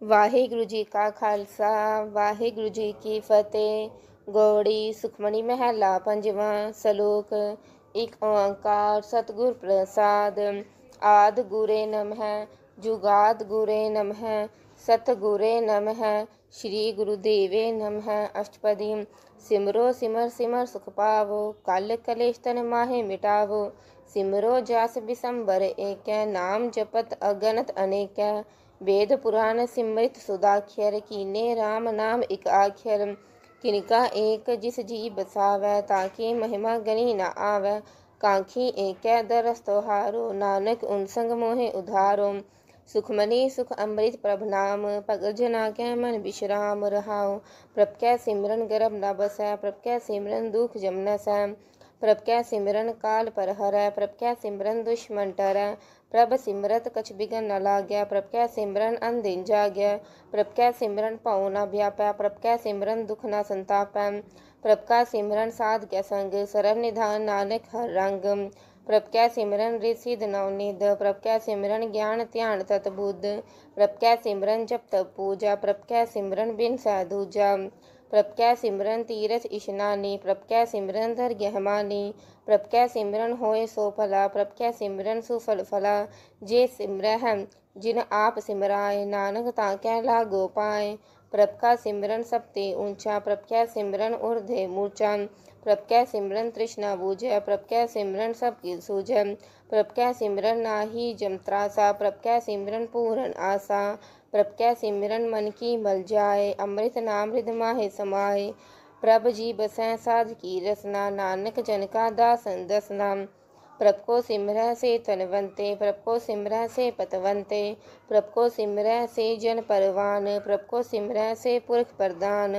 वाहिगुरु जी का खालसा वाहिगुरु जी की फतेह। गौड़ी सुखमनी महला पंजवा। सलोक। एक ओंकार सतगुर प्रसाद। आद गुरे नमः जुगाद गुरे नमः सतगुरे नमः श्री गुरुदेवे नमः। अष्टपदी। सिमरो सिमर सिमर सुख पावो कल कलेश तन माहे मिटावो। सिमरो जास बिसंबर एक नाम जपत अगणत अनेक। वेद पुराण सिमृत सुदाख्यर कीने राम नाम एक आख्यर। किनका एक जिस जी बसावै ताकि महिमा गनी न आवै। कांखी एक दरस तोहारो नानक उन संग मोहे उधारो। सुखमनी सुख अमृत प्रभ नाम भगत जना के मन विश्राम रहाओ। प्रभ कै सिमरन गर्भ न बसै प्रभ कै सिमरन दुख जम न सै। प्रभ कै सिमरन काल पर हरै प्रभ कै सिमरन दुश्मन टरै। प्रभ सिमरत कछ बिघन न लाग्या प्रभ कै सिमरन अनदिन जाग्या। प्रभ कै सिमरन भौ न व्यापै प्रभ कै सिमरन दुख न संतापै। प्रभ का सिमरन साध कै संग सरब निधान नानक हर रंग। प्रभ कै सिमरन रित सिद्ध नवनिध प्रभ कै सिमरन ज्ञान ध्यान तत बुद्ध। प्रभ कै सिमरन जप तप पूजा प्रभ कै सिमरन बिन सै दूजा। प्रभ कै सिमरन तीरथ इशनानी प्रभ कै सिमरन धर गहमानी। प्रभ कै सिमरन होए सो फला प्रभ कै सिमरन सुफल फला। जे सिमरह जिन आप सिमराए नानक ताकै लागो पाए। प्रभ का सिमरन सब ते ऊंचा प्रभ कै सिमरन ऊर्ध्व मूर्चा। प्रभ कै सिमरन तृष्णा बूझै प्रभ कै सिमरन सब की सूझै। प्रभ कै सिमरन नाही जम त्रासा प्रभ कै सिमरन पूरन आसा। प्रभ कै सिमरन मन की मल जाए अमृत नाम हृद माहे समाए। प्रभ जी बसै साध की रसना नानक जन का दासन दसना। प्रभ को सिमरह से तनवंते प्रभ को सिमरह से पतवंते। प्रभ को सिमरह से जन परवान प्रभ को सिमरह से पुरख प्रदान।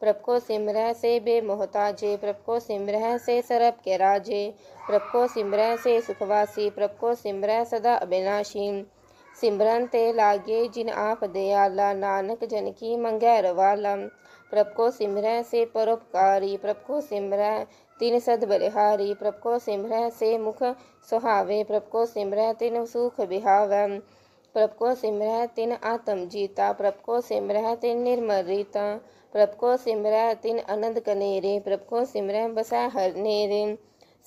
प्रभ को सिमरह से बेमोहताजे प्रभ को सिमरह से सरब के राजे। प्रभ को सिमरह से सुखवासी प्रभ को सिमरह सदा अविनाशी। सिमरन ते लागे जिन आप दयाला नानक जन की मंगै रवाला। प्रभ को सिमरह से परोपकारी प्रभ को सिमरह तिन सद बलिहारी। प्रभ को सिमरह से मुख सुहावे प्रभ को सिमरह तिन सुख बिहावै। प्रभ को सिमरह तिन आत्म जीता प्रभ को सिमरह तिन निर्मल रीता। प्रभ को सिमरह तिन आनंद कनेरे प्रभ को सिमरह बसै हर नेरे।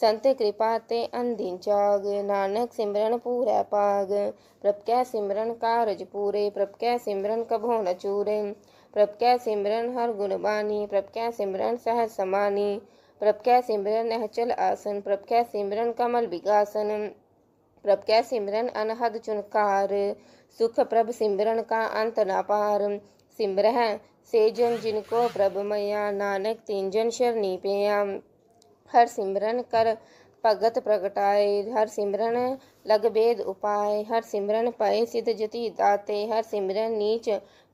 संत कृपा ते अंधिन चाग नानक सिमरन पूरै पाग। प्रभ कै सिमरन कारज पूरे प्रभ कै सिमरन कभो न चूरे। प्रभ कै सिमरन हर गुण बानी प्रभ कै सिमरन सहज समानी। प्रभ कै सिमरन नहचल आसन प्रभ कै सिमरन कमल विगासन। प्रभ कै सिमरन अनहद चुनकार सुख प्रभ सिमरन का अंत न पार। सिमरह से जन जिनको प्रभ मैया नानक तीन जन शरणी पेया। हर सिमरन कर भगत प्रगटाए हर सिमरन लग भेद उपाय। हर सिमरन पए सिद्ध जति दाते हर सिमरन नीच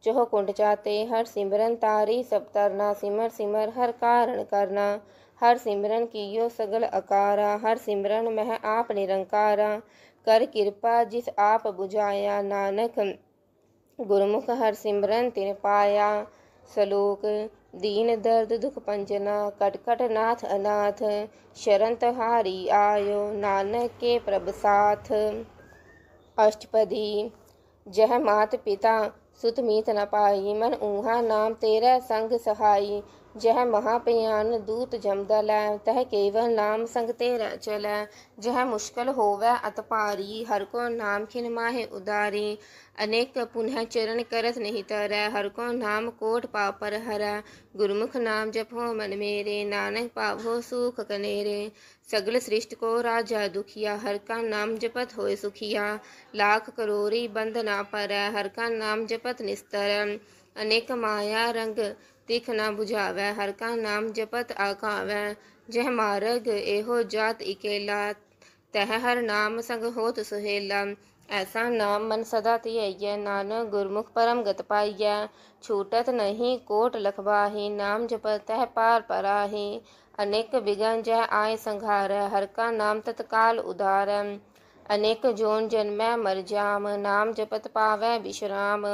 चोह कुंड चाते। हर सिमरन तारी सब तरना सिमर सिमर हर कारण करना। हर सिमरन कियो सगल अकारा हर सिमरन मह आप निरंकारा। कर कृपा जिस आप बुझाया नानक गुरमुख हर सिमरन तिन पाया। सलोक। दीन दर्द दुख पंजना कटकट नाथ अनाथ। शरण तहारी आयो नानक के प्रभ साथ। अष्टपदी। जह मात पिता सुत मीत न पाई मन ऊहा नाम तेरा संग सहाई। जह महापयान दूत जमदलै तह केवल नाम संग तेरा चलै। जह मुश्किल होवै अत पारी हर को नाम खिन माहे उदारी। अनेक पुनः चरण करत नहीं तरै हर को नाम कोट पापर हरै। गुरमुख नाम जपो मन मेरे नानक पावो सुख कनेरे। सगल सृष्टि को राजा दुखिया हर का नाम जपत होए सुखिया। लाख करोरी बंद ना परै हर का नाम जपत निस्तर। अनेक माया रंग तिख न बुझावै हर का नाम जपत आकावै। जह मार्ग एहो जात इकेला तह हर नाम संग होत सुहेला। ऐसा नाम मन सदा धियैयै नानक गुरमुख परम गत पाइयै। छूटत नहीं कोट लखबाही नाम जपत तह पार पराही। अनेक विघन जह आय संघारै हर का नाम तत्काल उधारै। अनेक जोन जन्मै मर जाम नाम जपत पावै विश्राम।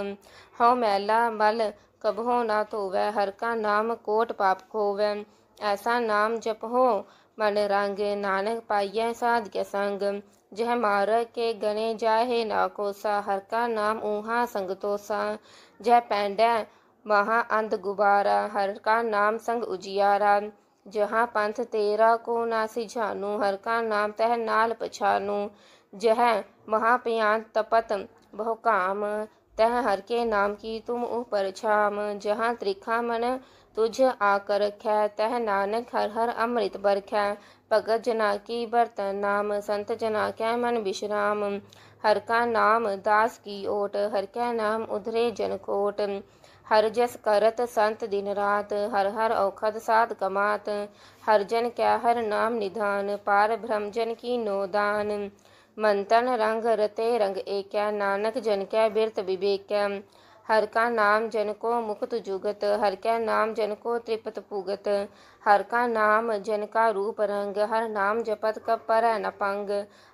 हौ मैला मल कबहो ना धोवै हर का नाम कोट पाप खोवै। ऐसा नाम जपहो मन रंग नानक पाइयै साध के संग। जह मार के गने जाहे ना कोसा, हर का नाम ऊहा संग तोसा। जह पैंडै महा अंध गुबारा, हर का नाम संग उजियारा। जहाँ पंथ तेरा को ना सिझानू, हर का नाम तह नाल पछानू। जह महाप्यान तपत बहु काम, तह हर के नाम की तुम ऊपर छाम। जहाँ त्रिखा मन तुझ आकर रखै, तह नानक हर हर अमृत बरखै। भगत जना की बरतन नाम, संत जना कै मन विश्राम। हर का नाम दास की ओट, हर कै नाम उधरे जन कोट। हर जस करत संत दिन रात, हर हर औखद साध कमात। हर जन क्या हर नाम निधान, पार ब्रह्म जन की नोदान। मन तन रंग रते रंग एकै, नानक जन कै बिरत विवेकै। हर का नाम जन को मुक्त जुगत, हर कै नाम जन को तृप्त पुगत। हर का नाम जन का रूप रंग, हर नाम जपत कब परੈ न पंग।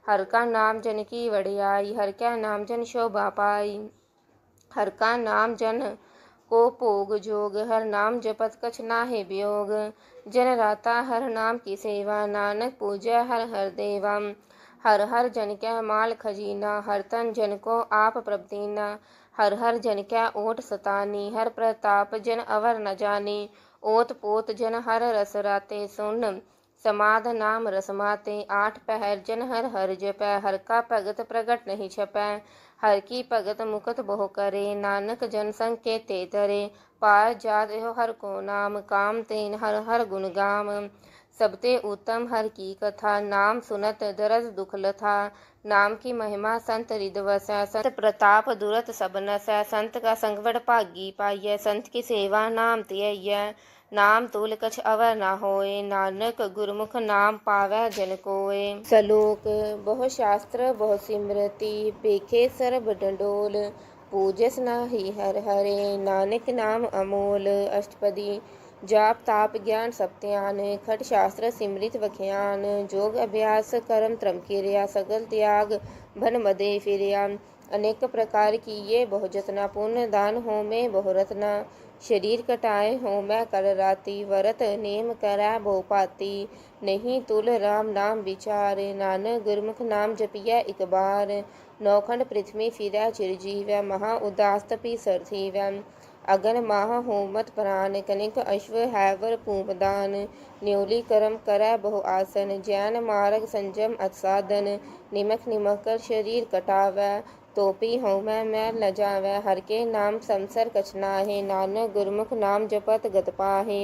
हर का नाम जन की वडियाई, हर कै नाम जन शोभा पाई। हर का नाम जन को भोग जोग, हर नाम जपत कछ नाहि वियोग। जन राता हर नाम की सेवा, नानक पूजै हर हर देवा। हर हर जन कै माल खजीना, हर तन जन को आप प्रभ दीना। हर हर जन कै ओट सतानी, हर प्रताप जन अवर न जानी। ओत पोत जन हर रस राते, सुन समाध नाम रस माते। आठ पहर जन हर हर जपै, हर का भगत प्रगट नहीं छपै। हर की भगत मुकत बहु करे, नानक जन संग के ते धरे। पार जात एहो हर को नाम, काम तेन हर हर गुण गाम। सबते उत्तम हर की कथा, नाम सुनत दरद दुख लथा। नाम की महिमा संत हृदय वसै, संत प्रताप दुरत सब नसै। संत का संग बड़ भागी पाइयै, संत की सेवा नाम धियैयै। नाम तुल कछ अवर ना होए, नानक गुरमुख नाम पावै जन कोय। सलोक बहु शास्त्र बहु सिमरति, पेखे सरब डंडोल। पूजस नाही हर हरे, नानक नाम अमोल। अष्टपदी जाप ताप ज्ञान सब त्यान, खट शास्त्र सिमरित वख्यान। जोग अभ्यास कर्म त्रम किरिया, सगल त्याग भन मदे फिरिया। अनेक प्रकार की ये बहु जतना, पुण्य दान हो में बहु रत्ना। शरीर कटाए हो मैं कर राती, वरत नेम करै बहु पाती। नहीं तुल राम नाम विचार, नानक गुरमुख नाम जपिया एक बार। नौखंड पृथ्वी फिरै चिरजीवै, महा उदास तपी सर थीवै। अगन माह होमत प्राण, कनिक अश्व हैवर पूपदान। न्योली कर्म करै बहु आसन, जैन मार्ग संजम अत साधन। निमख निमख कर शरीर कटावै, तोपी होमै मैल न जावै। हर के नाम संसर कछ नाहि, नानक गुरमुख नाम जपत गत पाहि।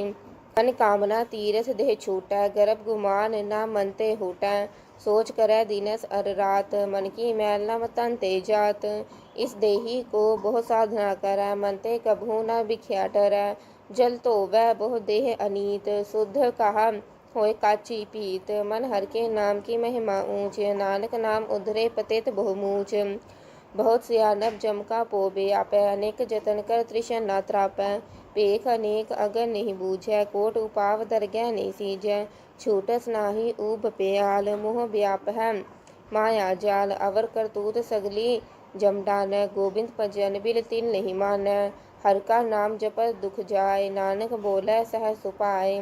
मन कामना तीरथ देह छूटै, गर्भ गुमान ना मन ते हूटै। सोच करै दिनस अर रात, मन की मैल न तन ते जात। इस देही को बहु साधना करै, मन ते कबहू न बिख्या डरै। जल धोवै बहु देह अनीत, शुद्ध कहा होए काची पीत। मन हर के नाम की महिमा ऊंच, नानक नाम उधरे पतित बहु मूच। बहुत सियानप जम का पो व्यापै, अनेक जतन कर तृषन ना त्रापै। पेख अनेक अगन नहीं बूझै, कोट उपाव दरगह नहीं सीजै। छूटस नाही ऊब प्याल, मुँह व्याप है माया जाल। अवर करतूत सगली जम डानै, गोबिंद भजन बिल तिल नहीं मानै। हर का नाम जपत दुख जाय, नानक बोलै सहज सुपाय।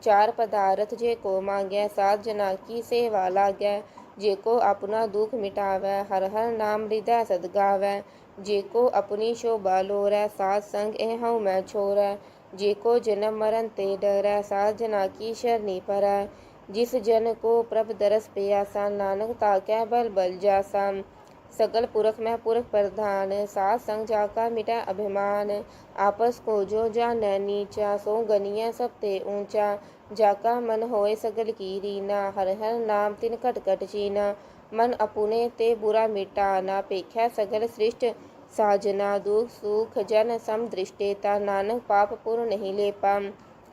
चार पदारथ जे को मांगै, सात जना की सेवा लागै। जे को अपना दुख मिटावै, हर हर नाम हृदय सद गावै। जे को अपनी शोभा लोरै, सात संग एह हऊँ मैं छोरै। जे को जन्म मरण ते डरै, सात जना की शरणी परै। जिस जन को प्रभ दरस पियासा, नानक ताकै बल बल जासा। सगल पुरख में पुरख प्रधान, सात संग जाका मिटै अभिमान। आपस को जो जानै नीचा, सो गनियै सब ते ऊंचा। जाका मन होए सगल की रीना, हर हर नाम तिन कट कट चीना। मन अपुने ते बुरा मिटाना, पेख्या सगल सृष्ट साजना। दुख सुख जन सम दृष्टेता, नानक पाप पुर नहीं लेपा।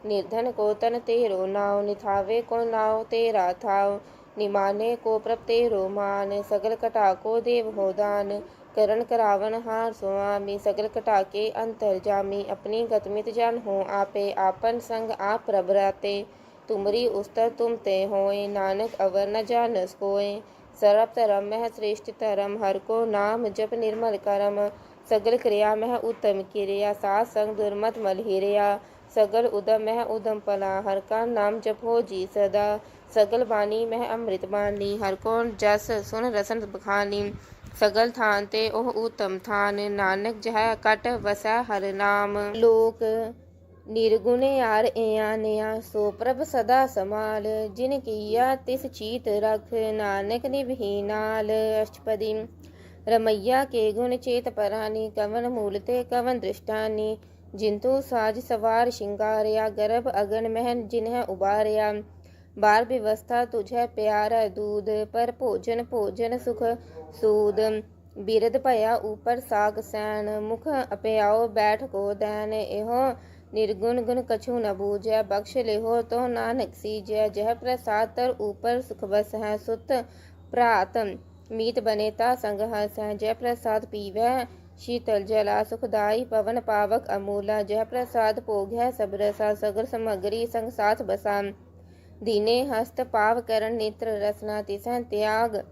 निर्धन को तन तेरो नाव, निथावे को नाव तेरा थाव। निमाने को प्रभ तेरो मान, सगल कटा को देव हो दान। करण करावन हार स्वामी, सगल कटा के अंतर जामी। अपनी गतमित जान हो आपे, आपन संग आप प्रभ राते। तुमरी उस्तर तुम ते होए, नानक अवर न जानस कोय। सर्व धर्म मह श्रेष्ठ धर्म, हर को नाम जप निर्मल करम। सगल क्रिया मह उत्तम क्रिया, सात संग दुर्मत मल हिरिया। सगल उदम मह उदम पला, हर का नाम जपो जी सदा। सगल बानी मह अमृत बानी, हर को जस सुन रसन बखानी। सगल थान ते ओह उत्तम थान, नानक जह कट वसै हर नाम। लोक निर्गुण यार एया नया, सो प्रभ सदा समाल। जिन किया तिस चीत रख, नानक निभहि नाल। अष्टपदी। रमैया के गुण चेत परानी, कवन मूल ते कवन दृष्टानी। जिंतु साज सवार शिंगारया, गर्भ अगन मह जिन्ह उबारया। बार व्यवस्था तुझे प्यारा दूध, पर भोजन भोजन सुख सूद। बिरद भया ऊपर साग सैन, मुख अप्याओ बैठ को दैन। एहो निर्गुण गुण कछु न बूझै, बख्श लेहो तो नानक सीजै। जह प्रसाद तर ऊपर सुख बस है, सुत प्रात मीत बनेता संग हस है। जय प्रसाद पीवै शीतल जला, सुखदाई पवन पावक अमूला। जय प्रसाद भोग है सब रसा, सगर समग्री संग साथ बसा। दीने हस्त पाव करण नेत्र रसना, तिसह त्याग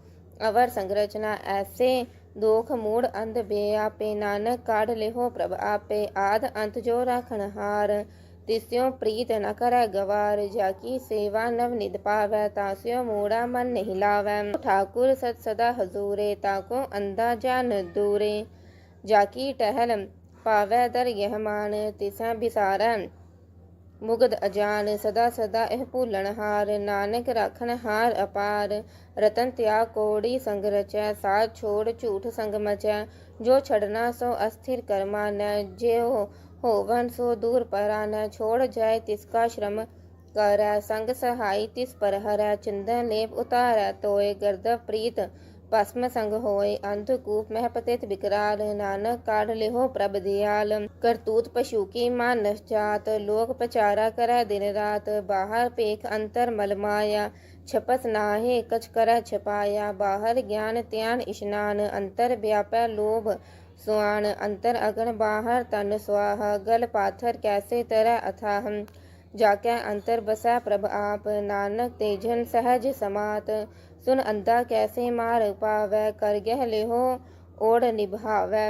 अवर संरचना। ऐसे दोख मूड अंध बेआपे, नानक काढ़ लेहो प्रभ आपे। आद अंत जो राखण हार, तिस्यों प्रीत न करै गवार। जाकी सेवा नव निध पावै, तास्यों मूढ़ा मन नहीं लावै। ठाकुर सत सदा हजूरे, ताको अंधा जान दूरे। जाकी टहल पावै दर यह मान, तिसह बिसारै मुगध अजान। सदा सदा एह भूलन हार, नानक राखन हार अपार। रतन त्याग कोड़ी संग रचै, साथ छोड़ झूठ संग मचै। जो छड़ना सो अस्थिर कर मानै, जो होवन सो दूर परानै। छोड़ जाय तिसका श्रम करै, संग सहाई तिस पर हरै। चंदन लेप उतारै तोय, गर्दव प्रीत भस्म संग होय। अंधकूप मह पतित विकराल, नानक काढ़ लेहो प्रभ दयाल। करतूत पशु की मानस जात, लोक प्रचारा करै दिन रात। बाहर पेख अंतर मल माया, छपस नाहे कछ करै छपाया। बाहर ज्ञान त्यान स्नान, अंतर व्यापै लोभ सुआन। अंतर अगन बाहर तन स्वाहा, गल पाथर कैसे तरै अथाह। जाकै अंतर बसै प्रभ आप, नानक तेजन सहज समात। सुन अंधा कैसे मार पावै, कर गह लेहो ओढ़ निभावै।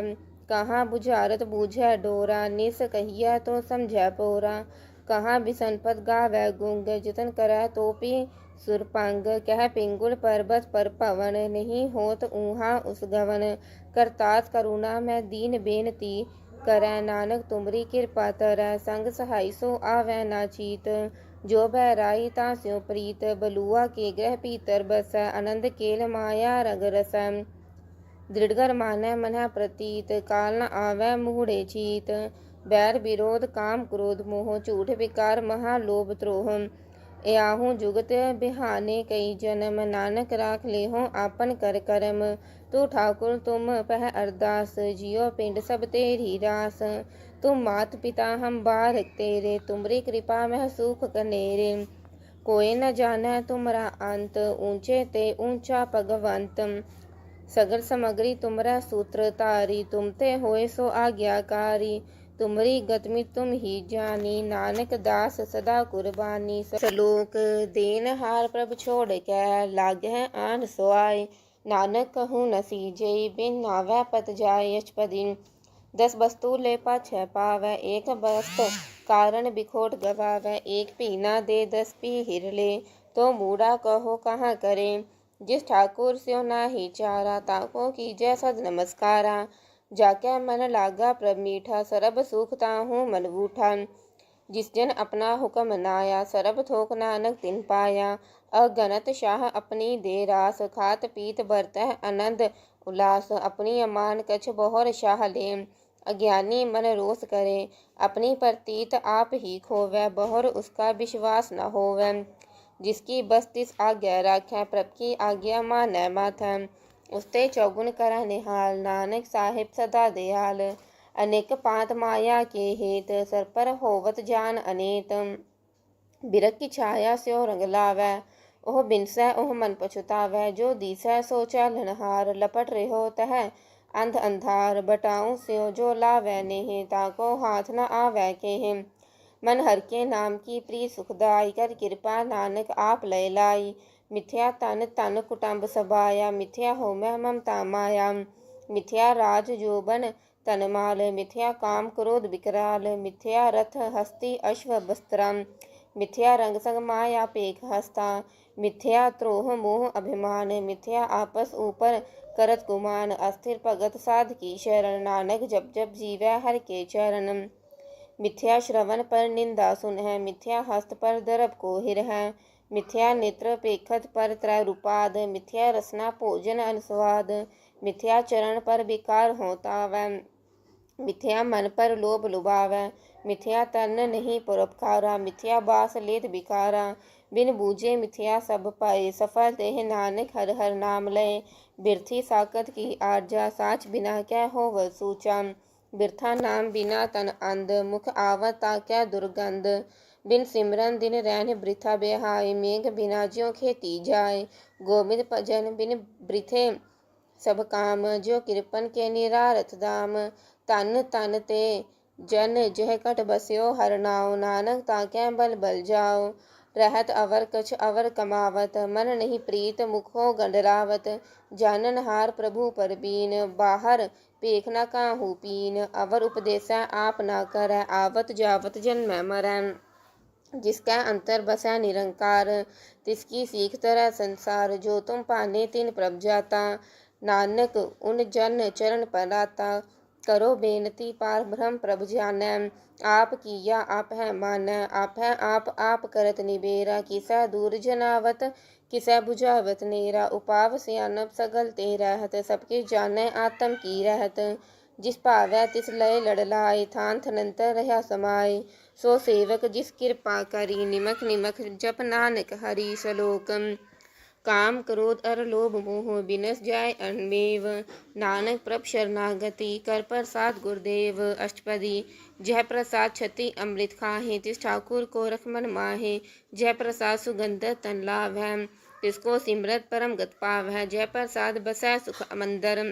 कहाँ बुझारत बूझै डोरा, निस कहिया तो समझै पोरा। कहाँ बिसनपत गावै गुंग, जतन करै तोपी सुरपंग। कह पिंगुल पर्वत पर पवन, नहीं होत ऊहा उस गवन। करतास करुणा मैं दीन बेनती करै, नानक तुमरी कृपा तरै। संग सहाई सो आवै ना चीत, जो बैराई तास्यों प्रीत। बलुआ के ग्रह भीतर बसै, आनंद केल माया रग रसै। दृढ़गर मानै मन प्रतीत, काल न आवै मूढ़े चीत। बैर विरोध काम क्रोध मोह, झूठ विकार महालोभ द्रोह। याहू जुगत बिहाने कई जन्म, नानक राख लेहो आपन कर करम। तू ठाकुर तुम पह अरदास, जियो पिंड सब तेरी रास। तुम मात पिता हम बारक तेरे, तुमरी कृपा मह सुख कनेरे। कोई न जानै तुमरा अंत, ऊंचे ते ऊंचा भगवंत। सगल समग्री तुमरा सूत्र तारी, तुम ते होए सो आज्ञाकारी। तुमरी गतमि तुम ही जानी, नानक दास सदा कुर्बानी। सलोक देन हार प्रभ छोड़ कै, लागै आन सोआय। नानक कहूँ न सीजई, बिन नावै पत जाय। अष्टपदी। 10 वस्तु ले पाछै पावै, एक वस्त कारण बिखोट गवावै। एक पी ना दे 10 पी हिर ले, तो मूढ़ा कहो कहाँ करे। जिस ठाकुर स्यो नाही चारा, ताको कीजै सद नमस्कारा। जाकै मन लागा प्रभ मीठा, सरब सुख ताहू मन बूठा। जिस जन अपना हुक्म नाया, सरब थोक नानक तिन पाया। अगनत शाह अपनी दे रास, खात पीत बरतह आनंद उल्लास। अपनी अमान कछ बहुर शाह ले, अज्ञानी मन रोष करे। अपनी प्रतीत आप ही खोवै, बहुर उसका विश्वास न होवै। जिसकी बस तिस आज्ञा राखै, प्रभ की आज्ञा मानै माथै। उसते चौगुन करै निहाल, नानक साहिब सदा दयाल। अनेक पात माया के हेत, सर पर होवत जान अनेत। बिरख की छाया स्यो रंग लावै, ओह बिनसै ओह मन पछुतावै। जो दिसै सो चालन हार, लपट रहो तह अंध अंधार। बटाऊं स्यो जो लावै नेह, ताको हाथ न आवै केह। मन हर के नाम की प्रीत सुखदाई, कर कृपा नानक आप लय लाई। मिथ्या तन तन कुटुंब सबाया, मिथ्या होमै ममता माया। मिथ्या राज जोबन तन माल, मिथ्या काम क्रोध विकराल, मिथ्या रथ हस्ती अश्व वस्त्रम, मिथ्या रंग संग माया पेख हस्ता, मिथ्या त्रोह मोह अभिमान, मिथ्या आपस ऊपर करत गुमान, अस्थिर भगत साध की शरण, नानक जप जप जीवै हर के चरण। मिथ्या श्रवण पर निंदा सुन है, मिथ्या हस्त पर दरब को हिर है, मिथ्या नेत्र पेखत पर त्रय रूपाद, मिथ्या रसना भोजन अनुस्वाद, मिथ्या चरण पर विकार होता वै, मिथ्या मन पर लोभ लुभावै, मिथ्या तन नहीं परोपकारा, मिथ्या बास लेत बिकारा, बिन बूझे मिथ्या सब पाए, सफल देह नानक हर हर नाम लय, बिरथी साकत की आरजा, साच बिना क्या होवत सूचा, बिरथा नाम बिना तन अंध, मुख आवत ता क्या दुर्गंध, बिन सिमरन दिन रैन बृथा बेहाय, मेघ बिना ज्यों खेती जाय, गोविंद भजन बिन बृथे सब काम, जो कृपन के निरारथ दाम, तन तन ते जन जह कट बस्यो हर नाव, नानक ताकै बल बल जाओ, रहत अवर कछ अवर कमावत, मन नहीं प्रीत मुखो गंडरावत, जानन हार प्रभु पर बीन, बाहर पेख न काहू पीन, अवर उपदेसै आप ना करै, आवत जावत जन्मै मरै, जिसका अंतर बसै निरंकार, तिसकी सीख तरह संसार, जो तुम पाने तिन प्रभ जाता, नानक उन जन चरण पराता, करो बेनती पार ब्रह्म प्रभ जानै, आप किया आप है मानै, आप है आप करत निबेरा, किसै दूर जनावत किसै बुझावत नेरा, उपाव सियानप सगल ते रहत, सबके जानै आत्म की रहत, जिस भावै तिस लय लड़लाय, थान थनंतर रहा समाय, सो सेवक जिस कृपा करी, निमख निमख जप नानक हरि सलोक, काम क्रोध अर लोभ मोह बिनस जाय अनमेव, नानक प्रभ शरणागति कर प्रसाद गुरुदेव, अष्टपदी जय प्रसाद छति अमृत खाहे, तिस ठाकुर को रख मन माहे, जय प्रसाद सुगंध तन लाभ है, तिसको सिमरत परम गत पाव है, जय प्रसाद बसै सुख मंदर,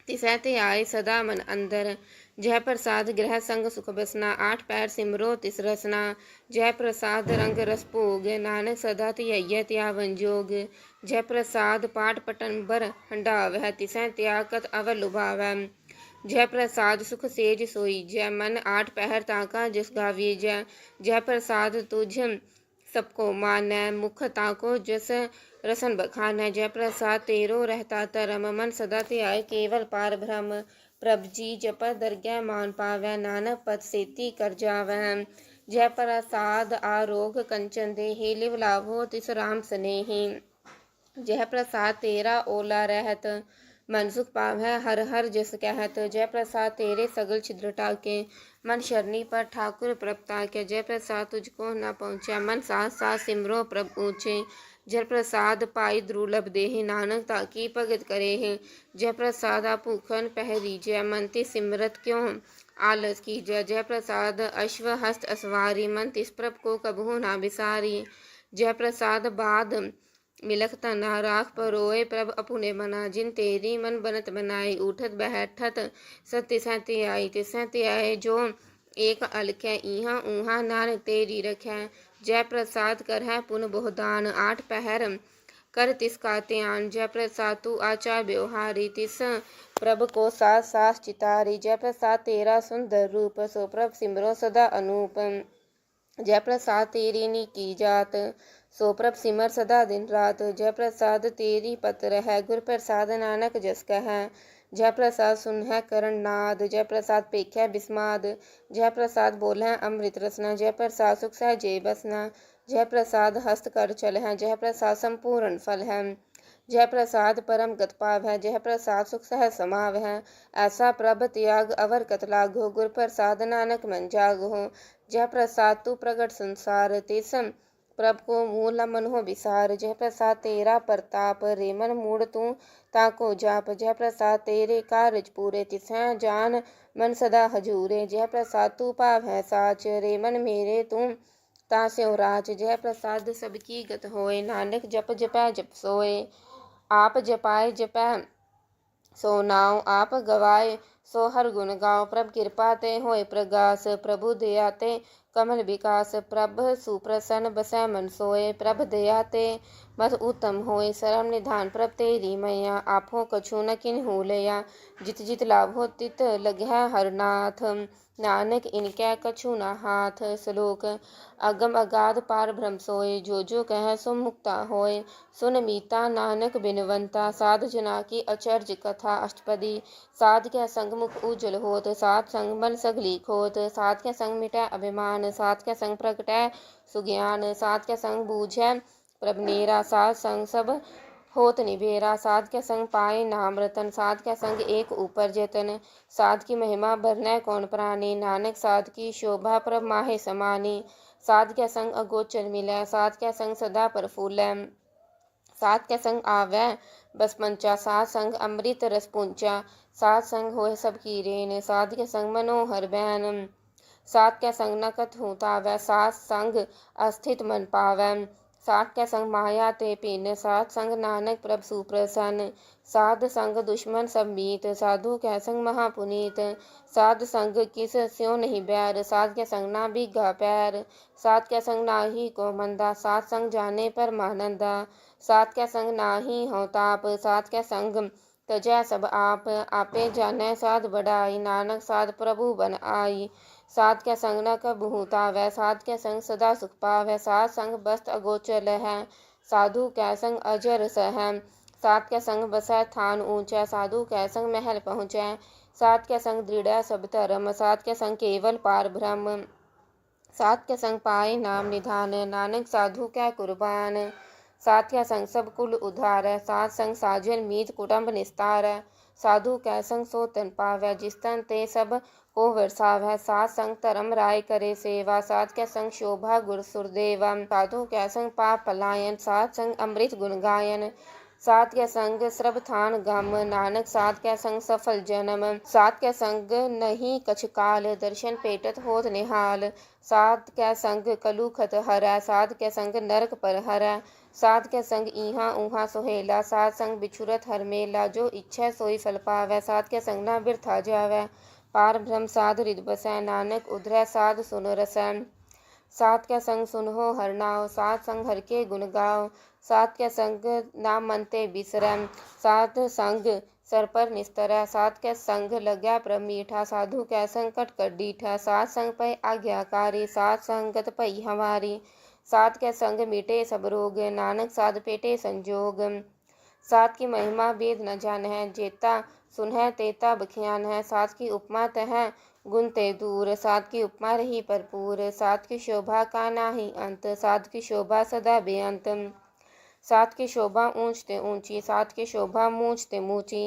तिसै ते आए सदा मन अंदर, जय प्रसाद गृह संग सुख बसना, आठ पैर सिमरो तिस रसना, जय प्रसाद रंग रस भोग, नानक सदा धियाइयै त्यावन जोग, जय प्रसाद पाठ पटन बर हंडावै, तिसै त्यागत अवर लुभावै, जय प्रसाद सुख सेज सोई, जय मन आठ पहर ताका जस गावी, जय प्रसाद तुझ सबको मानै, मुख ताको जस रसन बखानै, जय प्रसाद तेरो रहता धर्म, मन सदा ध्याय केवल पार ब्रह्म, प्रभ जी जपत दरगह मान पावै, नानक पद सेती कर जावै, जय प्रसाद आरोग कंचन देहि, लिव लाभो तिस राम स्नेहि, जय प्रसाद तेरा ओला रहत, मन सुख पावै हर हर जस कहत, जय प्रसाद तेरे सगल छिद्र टाके, मन शरणी पर ठाकुर प्रभ ताके, जय प्रसाद तुझको न पहुँचे, मन साथ साथ सिमरो प्रभ ऊँचे, जय प्रसाद पाई दुर्लभ देहि, नानक ताकी भगत करे है, जय प्रसाद भूखन पहरी, जय मन तिस सिमरत क्यों आलस की, जय प्रसाद अश्व हस्त असवारी, मन तिस प्रभ को कबहू ना बिसारी, जय प्रसाद बाद मिलख तना राख परोए प्रभ अपुने मना, जिन तेरी मन बनत बनाई, उठत बैठत सत्य सहते आई, तिसहते आए जो एक अलखै, इहाँ ऊहाँ नानक तेरी रखै, जय प्रसाद कर है पुन बहुदान, आठ पहर कर तिसका त्यान, जय प्रसाद तू आचार व्यवहारी, तिस प्रभ को सास सास चितारी, जय प्रसाद तेरा सुंदर रूप, सो प्रभ सिमरो सदा अनूप, जय प्रसाद तेरी नीकी जात, सो प्रभ सिमर सदा दिन रात, जय प्रसाद तेरी पत्र है, गुर प्रसाद नानक जस कह, जय प्रसाद सुन है करण नाद, जय प्रसाद पेख्या बिस्माद, जय प्रसाद बोल है अमृत रसना, जय प्रसाद सुख सहजे बसना, जय प्रसाद हस्त कर चल है, जय प्रसाद संपूर्ण फल है, जय प्रसाद परम गत पाव है, जय प्रसाद सुख सह समाव है, ऐसा प्रभ त्याग अवर कत लागो, गुर प्रसाद नानक मन जागो, जय प्रसाद तू प्रगट संसार, तिस प्रभ को मूल मन हो विसार, जय प्रसाद तेरा प्रताप, रे मन मूड तू ताको जाप, जय प्रसाद तेरे कारज पूरे, तिसै जान मन सदा हजूरे, जय प्रसाद तू पाव है साच, रे मन मेरे तू तास्यो राच, जय प्रसाद सबकी गत होए, नानक जप जपै जप सोए, आप जपाए जपै सो नाव, आप गवाए सो हर गुण गाओ। प्रभ कृपा ते होए प्रगास, प्रभु दया ते कमल विकास। प्रभ सुप्रसन्न बसै मन सोए, प्रभ दया ते मत उत्तम होए। सरम निधान प्रभ तेरी मैया, आपो कछु न किन्हु लया। जित जित लाभो तित लग्है हरनाथ, नानक इनकै कछु न हाथ। श्लोक। अगम अगाध पार ब्रह्म सोए, जो जो कह सो मुक्ता होए। सुन मीता नानक बिनवंता, साध जना की अचर्ज कथा। अष्टपदी। साध कै संग मुख उज्जवल होत, साध संग मन सगली खोत। साध कै संग मिटै अभिमान, साध कै संग प्रगटै सुज्ञान। साध कै संग बूझै प्रभ नेरा, साध संग सब होत निबेरा। साध कै संग पाए नाम रतन, साध कै संग एक ऊपर जतन। साध की महिमा बरनै कौन प्राणी, नानक साध की शोभा प्रभ माहे समानी। साध कै संग अगोचर मिलै, साध कै संग सदा प्रफुल्लै। साध कै संग आवै बस पंचा, साध संग अमृत रस पुंचा। साध संग होए सब की रेन, साध कै संग मनोहर बैन। साध कै संग न कतहु तावै, साध संग अस्थित मन पावै। साध कै संग माया ते पिन, साध संग नानक प्रभ सुप्रसन्न। साध संग दुश्मन सब मीत, साधु कै संग महापुनीत। साध संग किस स्यों नहीं बैर, साध कै संग ना बिगा पैर। साध कै संग नाही को मंदा, साध संग जाने परमानंदा। साध कै संग नाही हौ ताप, साध कै संग तजै सब आप। आपे जानै साध बड़ाई, नानक साध प्रभु बन आई। साध कै संग न कबहु तावै, साध कै संग सदा सुख पावै। साध संग बस्त अगोचर लहै, साधु कै संग अजर सहै। साध कै संग बसै थान ऊंचा, साधु कै संग महल पहुँचै। साध कै संग दृढ़ सब धर्म, साध कै संग केवल पार ब्रह्म। साध कै संग पाए नाम निधान, नानक साधु कै कुर्बान। साध कै संग सब कुल उधारै, साध संग साजन मीत कुटुंब निस्तारै। साधु कै संग सो तन पावै, जिस तन ते सब को वरसावै। साध संग धर्म राय करे सेवा, साध कै संग शोभा गुर सुरदेवा। साधु कै संग पाप पलायन, साध संग अमृत गुण गायन। साध कै संग श्रबथान गम, नानक साध कै संग सफल जन्म। साध कै संग नहीं कछ काल, दर्शन पेटत होत निहाल। साध कै संग कलुखत हरै, साध कै संग नरक पर हरै। साध कै संग इहाँ उहाँ सोहेला, साध संग बिछुरत हर मेला। जो इच्छै सोई फल पावै, साध कै संग ना बिरथा जावै। पार ब्रह्म साध हृदय बसै, नानक उधरै साध सुन रसै। साध कै संग सुनहो हर नाव, साध संग हर के गुण गाओ। साध कै संग नाम मन ते बिसरै, साध संग सर पर निस्तरै। साध कै संग लग्या प्रभ मीठा, साधु कै संग कट कट डीठा। साध संग पै आज्ञाकारी, साध संगत पई हमारी। साध कै संग मिटे सब रोग, नानक साध पेटे संजोग। साध की महिमा वेद न जानहै, जेता सुनहै तेता बख्यान है। साध की उपमा तह गुण ते दूर, साध की उपमा रही भरपूर। साध की शोभा का नाही अंत, साध की शोभा सदा बेअंत। साध की शोभा ऊंच ते ऊंची, साध की शोभा मूंछ ते मूंची।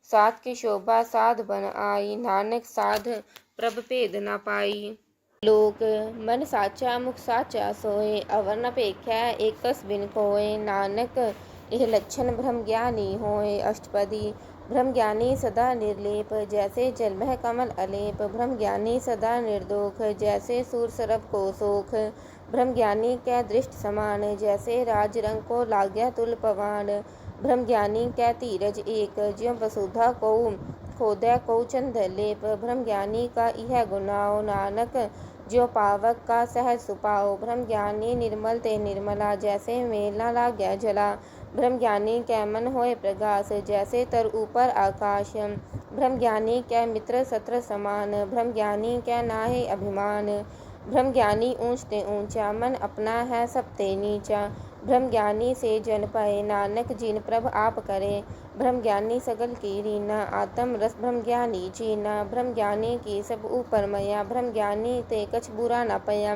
साध की शोभा साध बन आई, नानक साध प्रभ भेद न पाई। लोक। मन साचा मुख साचा सोए, अवर न पेखै एकस बिन कोय। नानक एह लक्षण ब्रह्म ज्ञानी होय। अष्टपदी। ब्रह्म ज्ञानी सदा निर्लेप, जैसे जल मह कमल अलेप। ब्रह्म ज्ञानी सदा निर्दोष, जैसे सूर सरभ को सोख। ब्रह्म ज्ञानी कै दृष्ट समान, जैसे राज रंग को लाग्य तुल पवान। ब्रह्म ज्ञानी कै धीरज एक, ज्यों वसुधा को खोदै को चंदन लेप। ब्रह्म ज्ञानी का इह गुनाओ, नानक ज्यों पावक का सहज सुपाओ। ब्रह्म ज्ञानी निर्मल ते निर्मला, जैसे मेल न लाग्य जला। ब्रह्म ज्ञानी कै मन होए प्रगास, जैसे तर ऊपर आकाश। ब्रह्म ज्ञानी कै मित्र शत्रु समान, ब्रह्म ज्ञानी कै नाहि अभिमान। ब्रह्म ज्ञानी ऊंच ते ऊंचा, मन अपना है सब ते नीचा। ब्रह्म ज्ञानी से जन पए, नानक जिन प्रभ आप करे। ब्रह्म ज्ञानी सगल की रीना, आत्म रस ब्रह्म ज्ञानी जीना। ब्रह्म ज्ञानी की सब ऊपर मया, ब्रह्म ज्ञानी ते कछ बुरा न पया।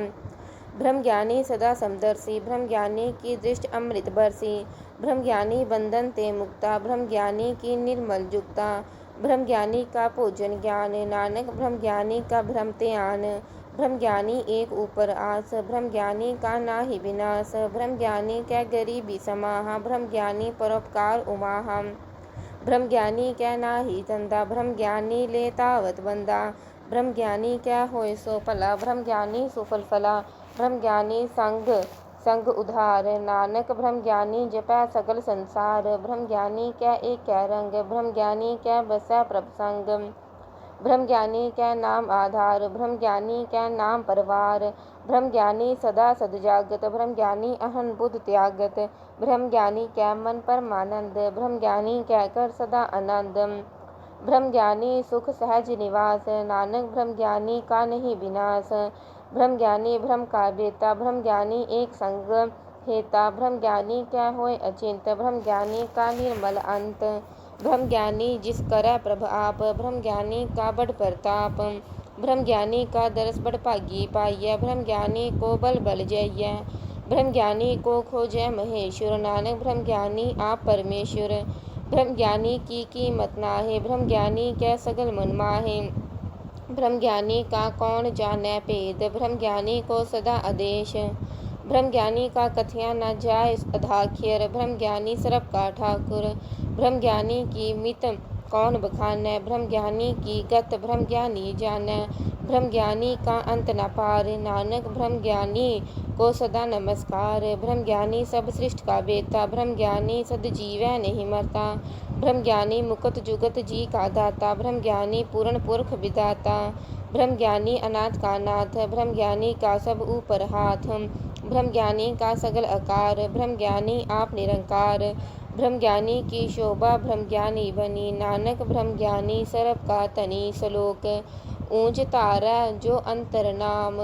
ब्रह्म ज्ञानी सदा समदर्शी, ब्रह्म ज्ञानी की दृष्टि अमृत बरसी। ब्रह्म ज्ञानी बंधन ते मुक्ता, ब्रह्म ज्ञानी की निर्मल जुक्ता। ब्रह्म ज्ञानी का भोजन ज्ञान, नानक ब्रह्म ज्ञानी का भ्रम ते आन। ब्रह्म ज्ञानी एक ऊपर आस, ब्रह्म ज्ञानी का नाहि विनाश। ब्रह्म ज्ञानी कै गरीबी समाहा, ब्रह्म ज्ञानी परोपकार उमाहा। ब्रह्म ज्ञानी कै नाहि धंधा, ब्रह्म ज्ञानी ले तावत बंदा। ब्रह्म ज्ञानी कै होए सो भला, ब्रह्म ज्ञानी सुफल फला। ब्रह्म ज्ञानी संग संग उधार, नानक ब्रह्म ज्ञानी जपै सगल संसार। ब्रह्म ज्ञानी कै एक कै रंग, ब्रह्म ज्ञानी कै बसै प्रभ संग। ब्रह्म ज्ञानी कै नाम आधार, ब्रह्म ज्ञानी कै नाम परवार। ब्रह्म ज्ञानी सदा सद जागत, ब्रह्म ज्ञानी अहन बुध त्यागत। ब्रह्म ज्ञानी कै मन परमानंद, ब्रह्म ज्ञानी कै कर सदा आनंद। ब्रह्म ज्ञानी सुख सहज निवास, नानक ब्रह्म ज्ञानी का नहीं विनाश। ब्रह्म ज्ञानी ब्रह्म का बेता, ब्रह्म ज्ञानी एक संग हेता। ब्रह्म ज्ञानी क्या होय अचिंत, ब्रह्म ज्ञानी का निर्मल अंत। ब्रह्म ज्ञानी जिस करै प्रभ आप, ब्रह्म ज्ञानी का बड़ प्रताप। ब्रह्म ज्ञानी का दरस बड़ भागी पाइय, ब्रह्म ज्ञानी को बल बल जइय। ब्रह्म ज्ञानी को खोजै महेश्वर, नानक ब्रह्म ज्ञानी आप परमेश्वर। ब्रह्म ज्ञानी की कीमत नाहे, ब्रह्म ज्ञानी कै सगल मन माहे। ब्रह्म ज्ञानी का कौन जानै भेद, ब्रह्म ज्ञानी को सदा आदेश। ब्रह्म ज्ञानी का कथिया न जाय अधाख्यर, ब्रह्म ज्ञानी सरब का ठाकुर। ब्रह्म ज्ञानी की मित कौन बखानै, ब्रह्म ज्ञानी की गत ब्रह्म ज्ञानी जानै। ब्रह्म ज्ञानी का अंत न पार, नानक ब्रह्म ज्ञानी को सदा नमस्कार। ब्रह्म ज्ञानी सब सृष्टि का बेता, ब्रह्म ज्ञानी सद जीवै नहीं मरता। ब्रह्म ज्ञानी मुकुत जुगत जी का दाता, ब्रह्म ज्ञानी पूर्ण पुरख विदाता। ब्रह्म ज्ञानी अनाथ का नाथ, ब्रह्म ज्ञानी का सब ऊपर हाथ। ब्रह्म ज्ञानी का सगल आकार, ब्रह्म ज्ञानी आप निरंकार। ब्रह्म ज्ञानी की शोभा ब्रह्म ज्ञानी बनी, नानक ब्रह्म ज्ञानी सरब का तनी। श्लोक ऊंच तारै जो अंतर नाम,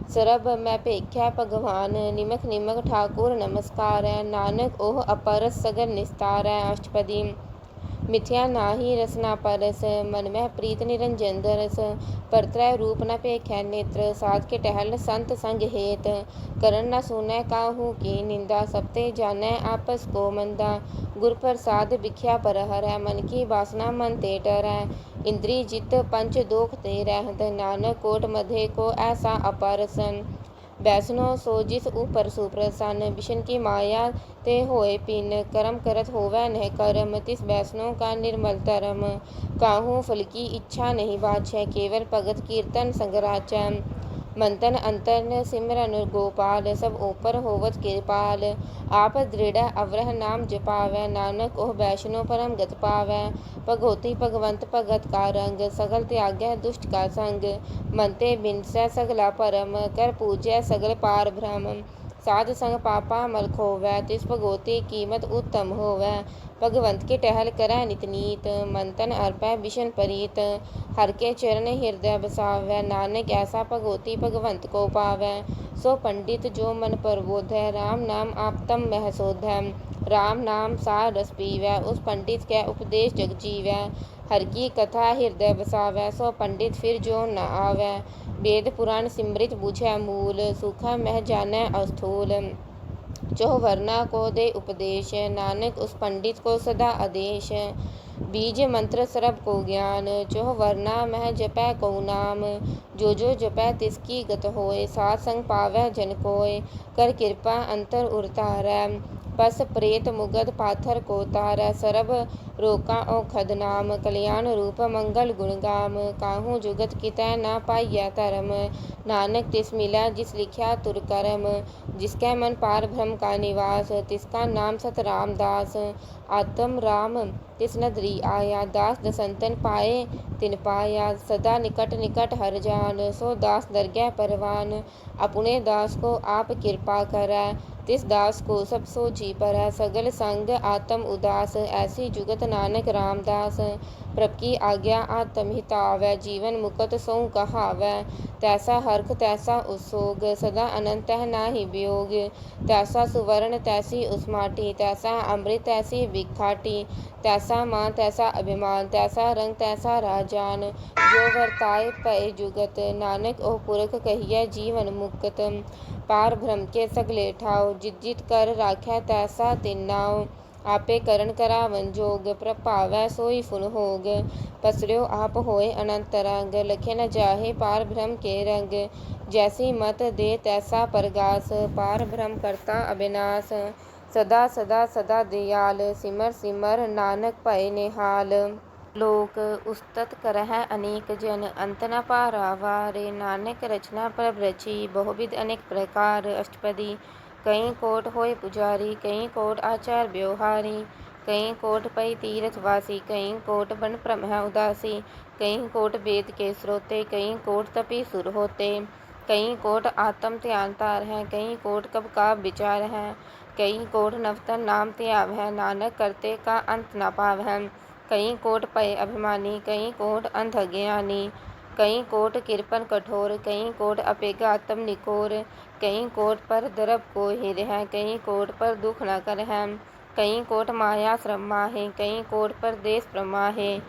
सरब मैं भेख्या भगवान। निमक निमक ठाकुर नमस्कार, नानक ओह अपरस सगल निस्तार। अष्टपदी मिथ्या नाहि रसना परस, मन में प्रीत निरंजन दरस। परत्रय रूप न पेख्या नेत्र, साध के टहल संत संग हेत। करन न सुनै काहू की निंदा, सबते जानै आपस को मंदा। गुर प्रसाद भिख्या पर हरै, मन की वासना मन ते डरै। इंद्री जित पंच दोख ते रहत, नानक कोट मधे को ऐसा अपरसन। बैसनो सो जिस ऊपर सुप्रसन्न, विष्णु की माया ते होए पिन। कर्म करत होवै नह कर्म, तिस बैसनो का निर्मल धर्म। काहू फल की इच्छा नहीं बाछै, केवल भगत कीर्तन संग राचै। मंथन अंतन सिमरन गोपाल, सब ऊपर होवत कृपाल। आप दृढ़ अवरह नाम जपावै, नानक ओह वैष्णो परम गत पावै। भगवती भगवंत भगत का रंग, सगल त्यागै दुष्ट का संग। मनते बिनसै सगला परम, कर पूजै सगल पार ब्रह्म। साध संग पापा मल खोवै, तिस भगवती कीमत उत्तम होवै। भगवंत के टहल करै नित नीत, मंथन अर्पै विष्णु प्रीत। हर के चरण हृदय बसावै, नानक ऐसा भगवती भगवंत को पावै। सो पंडित जो मन प्रबोधै, राम नाम आपतम मह शोधै। राम नाम सार रस पीवै, उस पंडित कै उपदेश जग जीवै। हर की कथा हृदय बसावै, सो पंडित फिर जो न आवै। वेद पुराण सिमृत बुझै मूल, सूखा मह जानै अस्थूल। जो वर्णा को दे उपदेश, नानक उस पंडित को सदा आदेश। बीज मंत्र सरब को ज्ञान, जो वर्णा मह जपै को नाम। जो जपै तिसकी गत होय, साथ संग पावै जन कोय। कर कृपा अंतर उरतारै, पस प्रेत मुगद पाथर को तारै। सरब रोका औखद नाम, कल्याण रूप मंगल गुण गाम। काहू जुगत कितै न पाइयै धर्म, नानक तिस मिलै जिस लिख्या तुर करम। जिसकै मन पार ब्रह्म का निवास, तिसका नाम सत रामदास। आत्म राम तिस नदरी आया, दास दसंतन पाए तिन पाया। सदा निकट निकट हर जान, सो दास दरगह परवान। अपने दास को आप कृपा करै, तिस दास को सब सोझी परै। सगल संग आत्म उदास, ऐसी जुगत नानक रामदास। प्रभ की आज्ञा आत्म हितावै, जीवन मुकत सों कहावै। तैसा हर्ख तैसा उसोग, सदा अनंत है नाहि वियोग। तैसा सुवर्ण तैसी उस माटी, तैसा अमृत तैसी विखाटी। तैसा मान तैसा अभिमान, तैसा रंग तैसा राजान। जो वर्ताए पए जुगत, नानक ओह पुरख कहियै जीवन मुक्त। पार ब्रह्म के सगले ठाव, जित जित कर राखै तैसा तिन नाव। आपे करन करावन जोग, प्रभावै सोई फुन होग। पसर्यो आप होए अनंत तरंग, लखे न जाहे पार ब्रह्म के रंग। जैसी मत दे तैसा परगास, पार ब्रह्म करता अविनाश। सदा सदा सदा दयाल, सिमर सिमर नानक भए निहाल। लोक उस्तत करहै अनेक जन, अंत न पारावार। नानक रचना प्रभ रची, बहुविध अनेक प्रकार। अष्टपदी कई कोट होय पुजारी, कई कोट आचार व्यवहारी। कहीं कोट पई तीर्थवासी, कहीं कोट बन भ्रम है उदासी, कहीं कोट वेद के स्रोते, कहीं कोट तपी सुर होते, कहीं कोट आत्म ध्यान तार है, कहीं कोट कब का विचार है, कहीं कोट नवतन नाम त्याग है, नानक करते का अंत ना पाव है, कहीं कोट पय अभिमानी, कहीं कोट अंध ज्ञानी, कहीं कोट किरपन कठोर, कहीं कोट अपेगा आत्म निकोर, कहीं कोट पर दरब को हिर है, कहीं कोट पर दुख न कर है, कहीं कोट माया श्रम माहे, कहीं कोट पर देश प्रमाहे,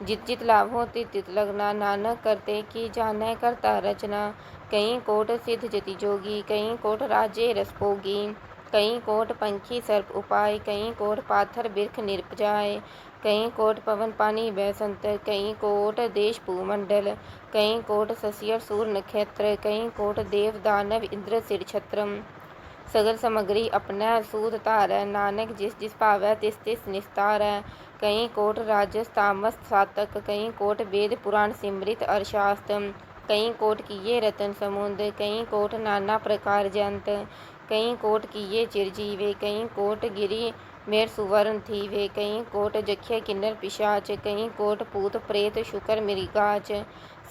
जित जित लाभो तित तित लगना, नानक करते की जाने करता रचना, कहीं कोट सिद्ध जति जोगी, कहीं कोट राज्य रस भोगी, कहीं कोट पंखी सर्प उपाय, कहीं कोट पाथर बिरख निरपजाय, कहीं कोट पवन पानी बैसंतर, कहीं कोट देश भूमंडल, कहीं कोट ससियर सूर नक्षत्र, कहीं कोट देव दानव इंद्र सिर छत्रम, सगल समग्री अपना सूद तारै, नानक जिस जिस पावै तिस तिस निस्तारै, कहीं कोट राजस तामस सातक, कहीं कोट वेद पुराण सिमृत अर्थशास्त्र, कहीं कोट किए रतन समुद्र, कहीं कोट नाना प्रकार जंत, कहीं कोट किए चिरजीवे, कहीं कोट गिरी मेर सुवर्ण थीवे, कहीं कोट जख्य किन्नर पिशाच, कहीं कोट पूत प्रेत शुकर मृगाच,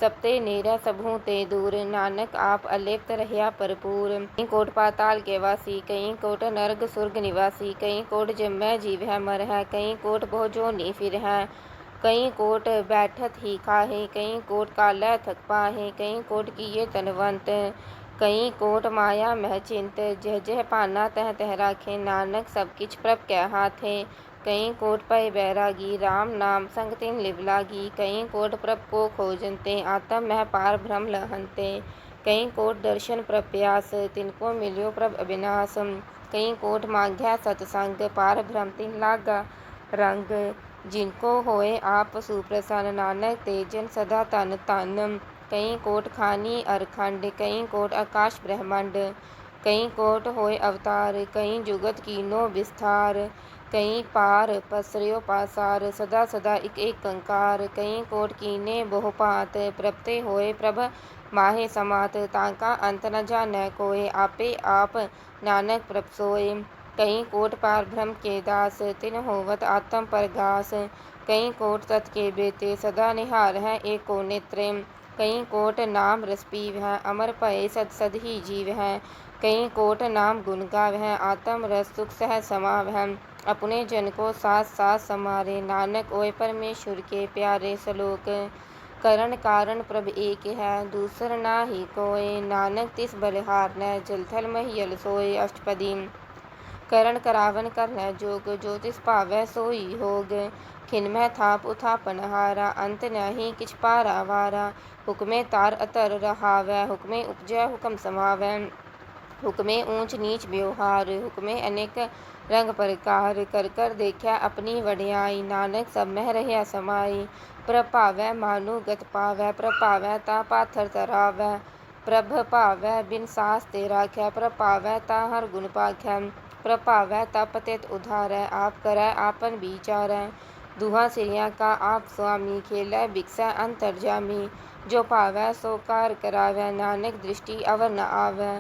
सप्ते नेरा सबहू ते दूर, नानक आप अलेप्त रहिया भरपूर, कहीं कोट पाताल के वासी, कहीं कोट नरक सुर्ग निवासी, कहीं कोट जम्मै जीव है मर है, कहीं कोट बहु जोनी फिर है, कहीं कोट बैठत ही खाहे, कहीं कोट कालै थक पाहे, कहीं कोट किए तनवंत, कहीं कोट माया मह चिंत, जह जह पाना तह तह राखे, नानक सब किछ प्रभ कै हाथे, कहीं कोट पय बैरागी, राम नाम संग तिन लिव लागी, कहीं कोट प्रभ को खोजनते, आत्म मह पार भ्रम लहनते, कहीं कोट दर्शन प्रप्यास, तिनको मिल्यो प्रभ अविनाश, कहीं कोट मांग्या सतसंग, पार भ्रम तिन लागा रंग, जिनको होए आप सुप्रसन्न, नानक ते जन सदा तन तन, कहीं कोट खानी अरखंड, कहीं कोट आकाश ब्रह्मांड, कहीं कोट होए अवतार, कहीं जुगत कीनो विस्तार, कहीं पार पसर्यो पासार, सदा सदा एक एक कंकार, कहीं कोट कीने बहुपात, प्रपते होए प्रभ माहे समात, ताका अंत न जानै कोय, आपे आप नानक प्रभ सोए, कहीं कोट पार भ्रम के दास, तिन होवत आत्म परगास, कहीं कोट तत् के बेते, सदा निहार है एको नेत्रे, कहीं कोट नाम रस पीव है, अमर पय सद सद ही जीव है, कहीं कोट नाम गुण गाव है, आत्म रस सुख सह समाव है, अपने जन को साथ साथ समारे, नानक ओए परमेश्वर के प्यारे, श्लोक करण कारण प्रभ एक है, दूसर ना ही कोय, नानक तिस बलिहार न जलथल महियल सोय, अष्टपदी करण करावन करन जोग, ज्योतिष पावै सोई होग, खिनमह थाप उथापन हारा, अंत नहीं किछ पारा वारा, हुक्मे तार अतर रहावै, हुक्मे उपजै हुक्म समावै, हुक्मे ऊंच नीच व्यवहार, हुक्मे अनेक रंग प्रकार, कर कर देखै अपनी वड्याई, नानक सब मह रहिया समाई, प्रभ पावै मानु गत पावै, प्रभ पावै ता पाथर तरावै, प्रभ पावै बिन सास ते राखै, प्रभ पावै ता हर गुण पाखै, प्रभ पावै ता पतित उद्धारै, आप करै आपन विचारै, दुहा सिरिया का आप स्वामी, खेलै बिकसै अंतर्जामी, जो पावै सो कार करावै, नानक दृष्टि अवर न आवै,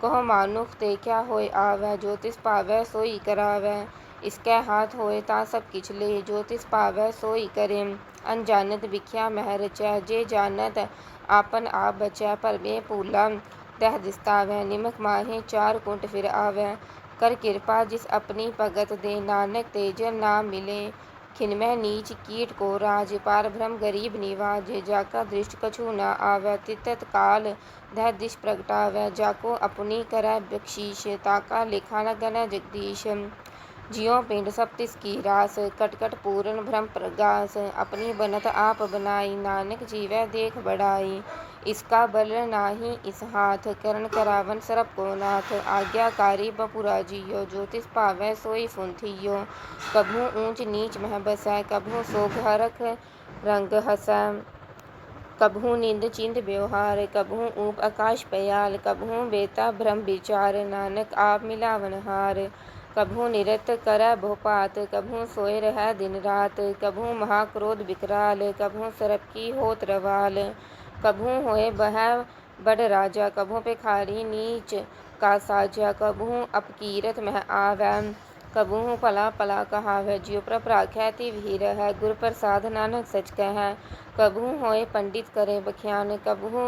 कहो मानुख ते क्या होय आवै, ज्योतिष पावै सोई करावै, इसकै हाथ होए ता सब किछ ले, ज्योतिष पावै सोई करे, अनजानत बिख्या मह रचै, जे जानत आपन आप बचै, भरमे भूला तह दिसतावै, निमक माहे चार कुंट फिर आवै, कर कृपा जिस अपनी भगत दे, नानक ते जन नाम मिले, खिनमह नीच कीट को राज, पार भ्रम गरीब निवाज, जाका दृष्ट कछु न आवै, तितत काल दह दिश प्रगटावै, जाको अपनी करै बख्शीश, ताका लेखा न गनै जगदीश, जियो पिंड सब तिसकी रास, कट कट पूरन भ्रम प्रगास, अपनी बनत आप बनाई, नानक जीवै देख बढ़ाई, इसका बल नाही इस हाथ, करण करावन सरप को नाथ, आज्ञाकारी बपुरा जियो, ज्योतिष पावै सोई फुंथियो, कभू ऊंच नीच मह बसै, कभू सोग हरख रंग हसै, कभू निंद चिंद व्यवहार, कभू ऊप आकाश पयाल, कभू बेता भ्रम विचार, नानक आप मिलावन हार, कभू निरत करै बहुपात, कभू सोए रहै दिन रात, कभू महाक्रोध विकराल, कभू सरप की होत रवाल, कभू होए बहै बड़ राजा, कभू भिखारी नीच का साजा, कभू अपकीरत मह आवै, कबहू भला भला कहावै जियो प्रभ राखै ती वीर है। गुर प्रसाद नानक सच कहै। कबहू होए पंडित करे बख्यान, कबहू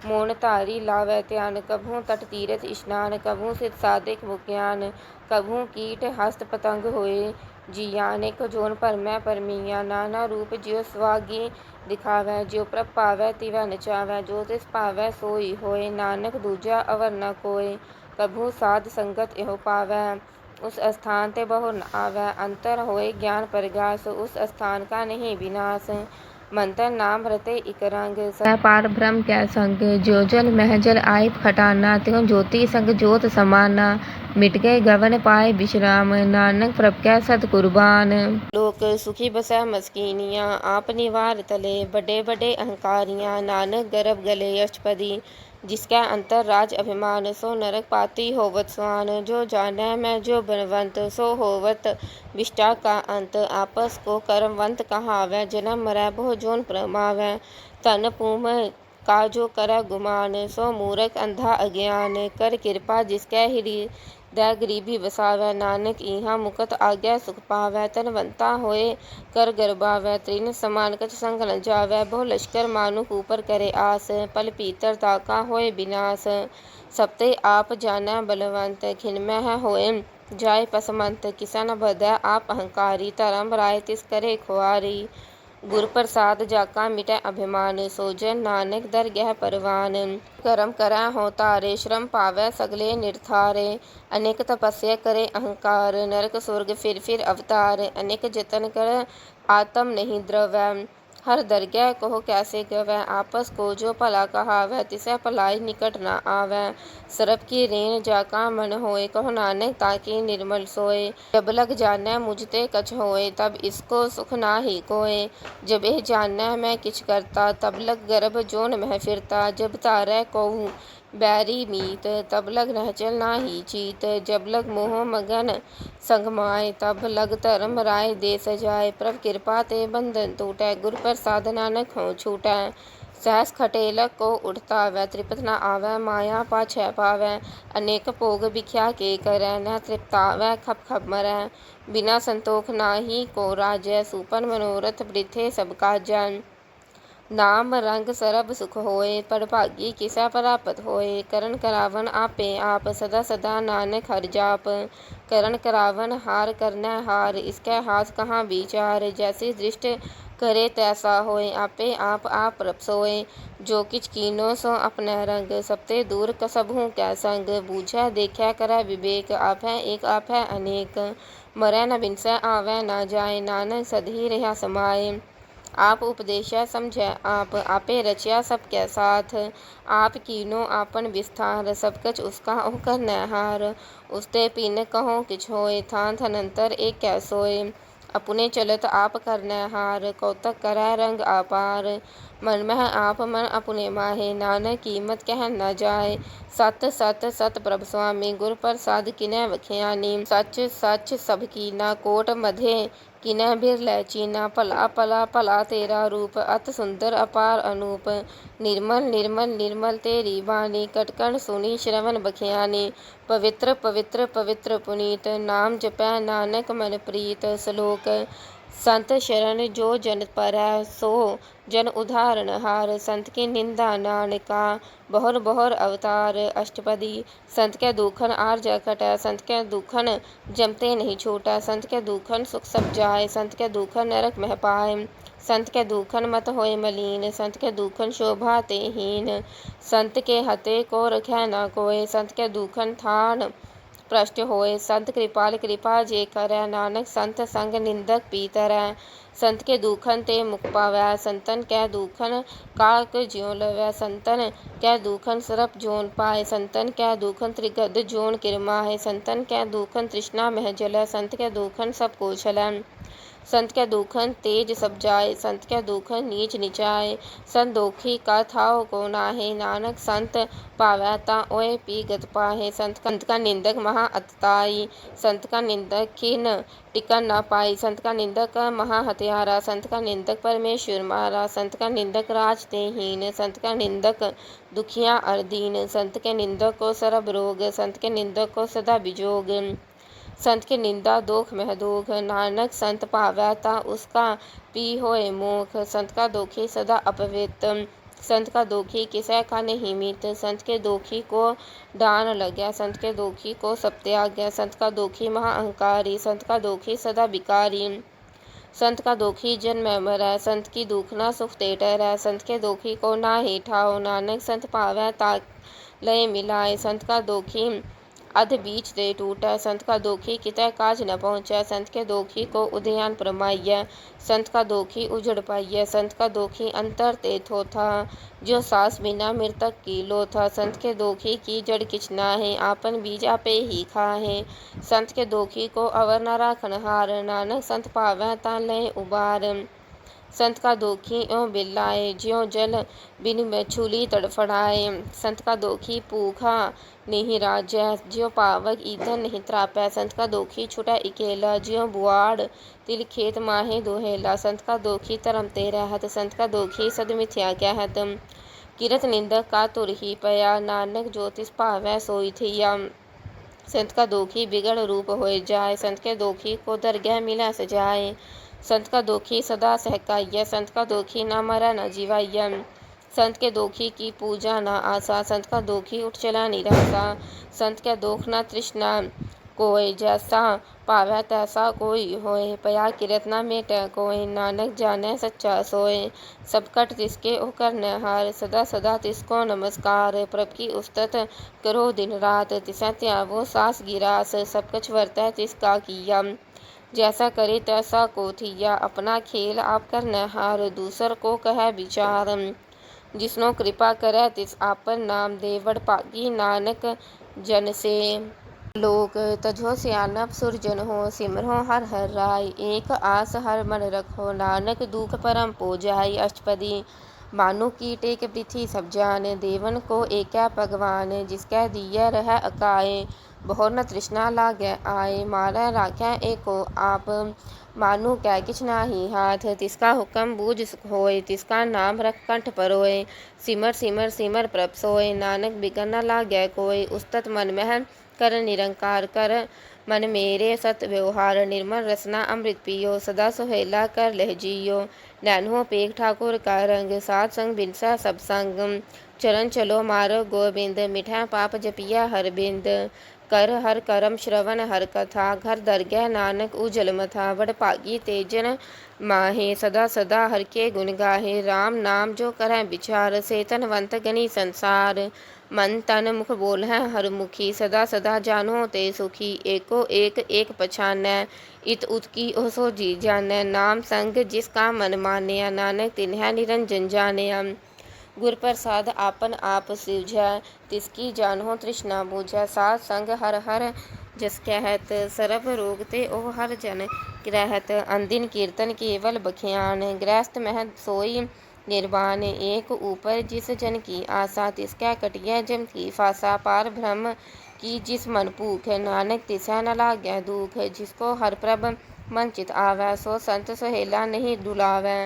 मौन धारी लावै ध्यान। कबहू तट तीरथ स्नान, कबहू सिद्ध साधिक बुग्यान। कबहू कीट हस्त पतंग होए जिया, अनेक जोन भरमै परमिया। नाना रूप जियो सुहागी दिखावै, जियो प्रभ पावै तिवै नचावै। जो तिस भावै सोई होए, नानक दूजा अवर न कोय। कबहू साध संगत एहो पावै, उस स्थान ते बहु न आवै। अंतर होए ज्ञान प्रगास, उस स्थान का नहीं विनाश। मंत्र नाम रते इक रंग, पार ब्रह्म कै संग। ज्यो जल मह जल आए खटाना, त्यों ज्योति संग ज्योत समाना। मिट गए गवन पाए विश्राम, नानक प्रभ कै सत कुर्बान। लोक सुखी बसै मस्कीनिया, आप निवार तले। बड़े बड़े अहंकारियाँ, नानक गर्भ गले अष्टपदी। जिसकै अंतर राज अभिमान, सो नरक पाती होवत स्वान। जो जानै मैं जो बनवंत, सो होवत विष्टा का अंत। आपस को कर्मवंत कहावै, जन्म मरै बहु जोन परमावै। धन भूम का जो करै गुमान, सो मूरख अंधा अज्ञान। कर कृपा जिसकै हृदय गरीबी बसावै, नानक इहाँ मुकत आज्ञा सुख पावै। धनवंता होए कर गर्बावै, तृण समान कछ संग न जावै। बहु लश्कर मानुख ऊपर करे आस, पल भीतर ताका होए विनाश। सबते आप जानै बलवंत, खिनमह होए जाए पसमंत। किसै न बधै आप अहंकारी, धरम राय तिस करे खुआरी। गुर प्रसाद जाका मिटै अभिमान, सो जन नानक दरगह परवान। करम करै हों तारे, श्रम पावै सगले निरथारे। अनेक तपस्या करे अहंकार, नरक सुरग फिर अवतार। अनेक जतन कर आत्म नहीं द्रवै, हर दरगह कहो कैसे गवै। आपस को जो भला कहावै, तिसै भलाई निकट न आवै। सरप की रेन जाका मन होए, कहो नानक ताकी निर्मल सोए। जब लग जानै मुझ ते कछ होए, तब इसको सुख नाहि कोय। जब एह जानै मैं किछ करता, तब लग गर्भ जोन मह फिरता। जब तारै कोउ बैरी मीत, तब लग नहचल नाहि चीत। जब लग मोह मगन संग माय, तब लग धरम राय दे सजाय। प्रभ कृपा ते बंधन टूटै, गुर प्रसाद नानक हों छूटै। सहस खटेलक को उठतावै, तृप्त न आवै माया पाछै पावै। अनेक भोग बिख्या के करै, न तृप्तावै खप खप मरै। बिना संतोख नाहि को राजै, सूपन मनोरथ वृथे सब काजै। नाम रंग सरब सुख होए, पड़भागी किसै प्रापत होए। करन करावन आपे आप, सदा सदा नानक हर जाप। करन करावन हार करनै हार, इसकै हाथ कहाँ विचार। जैसी दृष्ट करे तैसा होए, आपे आप प्रभ सोए। जो किछ कीनो सो अपनै रंग, सबते दूर कसबहु कै संग। बूझै देखै करै विवेक, आपै एक आपै अनेक। मरै न बिनसै आवै न जाय, नानक सदहि रह्या समाय। आप उपदेशै समझै आप, आपे रचया सब कै साथ। आप कीनो आपन विस्तार, सब कछ उसका ओह करनै हार। उसते भिन्न कहो किछ होए, थान थनंतर एक कै सोए। अपने चलत आप करनै हार, कौतक करै रंग आपार। मन मह आप मन अपने माहे, नानक कीमत कहन न जाय। सत सत सत प्रभ स्वामी, गुर प्रसाद किनै बख्यानी। सच सच सब कीना, कोट मधे किनै बिरलै चीना। भला भला भला तेरा रूप, अत सुंदर अपार अनूप। निर्मल निर्मल निर्मल तेरी बानी, कट कन सुनी श्रवण बख्यानी। पवित्र पवित्र पवित्र पुनीत, नाम जपै नानक मन प्रीत। श्लोक संत शरण जो जन परै, सो जन उदाहरण हार। संत की निंदा नानका, बहुर बहुर अवतार। अष्टपदी संत कै दुखन आर जा कटै, संत कै दुखन जमते नहीं छूटै। संत कै दुखन सुख सब जाय, संत कै दुखन नरक मह पाय। संत कै दुखन मत होए मलीन, संत कै दुखन शोभा ते हीन। संत के हते को रखै न कोय, संत कै दुखन थान भ्रष्ट होए। संत कृपाल कृपा जे करै, नानक संत संग निंदक पीतरै। संत के दुखन ते मुख पावै, संतन कै दुखन काक ज्यों लवै। संतन कै दुखन सरप जोन पाय, संतन कै दुखन त्रिगद जोन किरमाय। संतन कै दुखन तृष्णा मह जलै, संत कै दुखन सब को छलै। संत कै दुखन तेज सब जाय, संत कै दुखन नीच निचाय। संतोखी का थाओ को नाहि, नानक संत पावै ता ओए पी गत पाहे। संत का निंदक महा अतताई, संत का निंदक खिन टिकन न पाई। संत का निंदक महा हत्यारा, संत का निंदक परमेश्वर मारा। संत का निंदक राज ते हीन, संत का निंदक दुखिया अर दीन। संत के निंदक को सरब रोग, संत के निंदक को सदा बिजोग। संत की निंदा दोख मह दुख, नानक संत भावै ता उसका पी होए मुख। संत का दोखी सदा अपवित, संत का दोखी किसै का नहीं मित। संत के दोखी को डान लग्या, संत के दोखी को सब त्याग्या। संत का दोखी महा अहंकारी, संत का दोखी सदा विकारी। संत का दोखी जन्म मरै, संत की दुखना सुख ते टहरै। संत के दोखी को ना ही ठाओ, नानक संत भावै ता लय मिलाए। संत का दोखी अध बीच दे टूटै, संत का दोखी कितै काज न पहुँचै। संत के दोखी को उद्यान परमाइयै, संत का दोखी उजड़ पाइयै। संत का दोखी अंतर ते थोथा, जो सास बिना मृतक की लोथा। संत के दोखी की जड़ किछ नाहीं, आपन बीज आपे ही खाहे। संत के दोखी को अवर न राखन हार, नानक संत भावै ता लय उबार। संत का दोखी यों बिल्लाए, ज्यों जल बिन मछुली तड़फड़ाए। संत का दोखी भूखा नहीं राजै, ज्यों पावक ईंधन नहीं त्रापै। संत का दोखी छुटै इकेला, ज्यों बुआड़ तिल खेत माहे दोहेला। संत का दोखी धरम ते रहत, संत का दोखी सद मिथ्या कहत। किरत निंदक का तुर ही पया, नानक जो तिस भावै सोई थिया। संत का दोखी बिगड़ रूप होए जाए, संत के दोखी को दरगह मिलै सजाए। संत का दोखी सदा सहकाइयै, संत का दोखी ना मरै न जीवाइयै। संत के दोखी की पूजा ना आसा, संत का दोखी उठ चला निरासा। संत के दोख ना तृष्णा कोय, जैसा पावै तैसा कोई होए। पया किरत ना मेटै कोय, नानक जानै सच्चा सोय। सब कट तिसके ओ करनै हार, सदा सदा तिसको नमस्कार। प्रभ की उस्तत करो दिन रात, तिसै त्यावो सास गिरास। सब कछ वरतै तिसका किया, जैसा करे तैसा को थिया। अपना खेल आप करनै हार, दूसर को कहै विचार। जिसनो कृपा करै तिस आपन नाम दे, वडभागी नानक जन से। लोक तजो सियानप सुरजन हो, सिमरो हर हर राय। एक आस हर मन रखो, नानक दुख परम पो जाय। अष्टपदी मानु की टेक पृथ्वी सब जान, देवन को एकै भगवान। जिसकै दियै रहै अकाय, बहु न तृष्णा लागै आय। मारै राखै एको आप, मानु कै किछ नाहीं हाथ। तिसका हुक्म बूझ सुख होय, तिसका नाम रख कंठ परोय। सिमर सिमर सिमर प्रभ सोय, नानक बिगड़ न लागै कोय। उस्तत मन मह कर निरंकार, कर मन मेरे सत व्यवहार। निर्मल रसना अमृत पियो, सदा सुहेला कर लह जियो। नैनहो पेख ठाकुर का रंग, साध संग बिनसै सब संग। चरण चलो मार्ग गोबिंद, मिटै पाप जपिया हर बिंद। कर हर करम श्रवण हर कथा, घर दरगह नानक उजल मथा। वडभागी ते जन माहे, सदा सदा हर के गुण गाहे। राम नाम जो करैं विचार, से धनवंत गनी संसार। मन तन मुख बोलहैं हर मुखी, सदा सदा जानो ते सुखी। एको एक एक पछानै, इत उत की ओ सो जी जानै। नाम संग जिसका मन मानया, नानक तिन्है निरंजन जानिया। गुर प्रसाद आपन आप सिवझै, तिसकी जानहो तृष्णा बूझै। साध संग हर हर जस कहत, सरब रोग ते ओ हर जन रहत। अनदिन कीर्तन केवल बख्यान, गृहस्थ मह सोई निर्वाण। एक ऊपर जिस जन की आशा, तिसकै कटियै जम की फासा। पार ब्रह्म की जिस मन भूख, नानक तिसै न लागै दुख। जिसको हर प्रभ मन चित आवै, सो संत सुहेला नहीं डुलावै।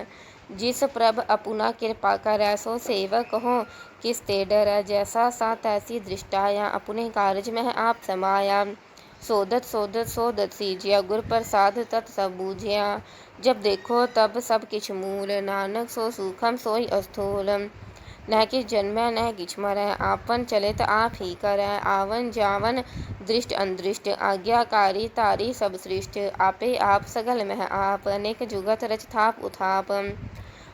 जिस प्रभ अपुना कृपा करै, सो सेवक हो किस ते डरै। जैसा सा तैसी दृष्टाया, अपने कारज मह आप समाया। सोदत सोदत सोदत सीजिया, गुर प्रसाद तत सब बूझिया। जब देखो तब सब किछ मूल, नानक सो सूखम सोई अस्थूल। नह किछ जन्मै नह किछ मरै, आपन चलित आप ही करै। आवन जावन दृष्ट अनदृष्ट, आज्ञाकारी तारी सब सृष्ट। आपे आप सगल मह आप, अनेक जुगत रच थाप उथाप।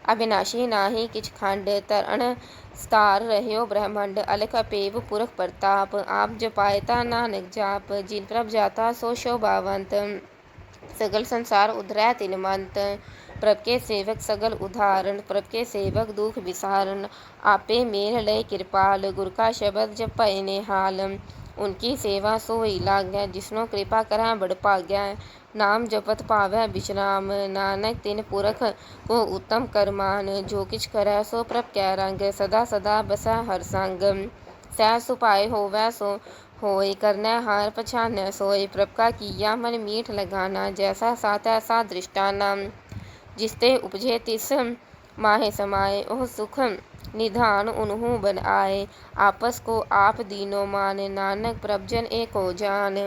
अविनाशी नाहीं किछ खंड, तरण तार रह्यो ब्रह्मंड। अलख अपेव पुरख प्रताप, आप जपाए ता नानक जाप। जिन प्रभ जाता सो शोभावंत, सगल संसार उधरै तिन मंत। प्रभ के सेवक सगल उधारण, प्रभ के सेवक दुख बिसारन। आपे मेल लय कृपाल, गुर का शब्द जप पए निहाल। उनकी सेवा सोई लागै, जिसनो कृपा करै वडभागै। नाम जपत पावै विश्राम, नानक तिन पुरख को उत्तम कर मान। जो किछ करै सो प्रभ कै रंग, सदा सदा बसै हर संग। सहज सुभाए होवै सो होय, करनै हार पछानै सोय। प्रभ का किया मन मीठ लगाना, जैसा सा तैसा दृष्टाना। जिसते उपजे तिस माहे समाए, ओह सुख निधान उनहु बन आए। आपस को आप दीनो मान, नानक प्रभ जन एको जान।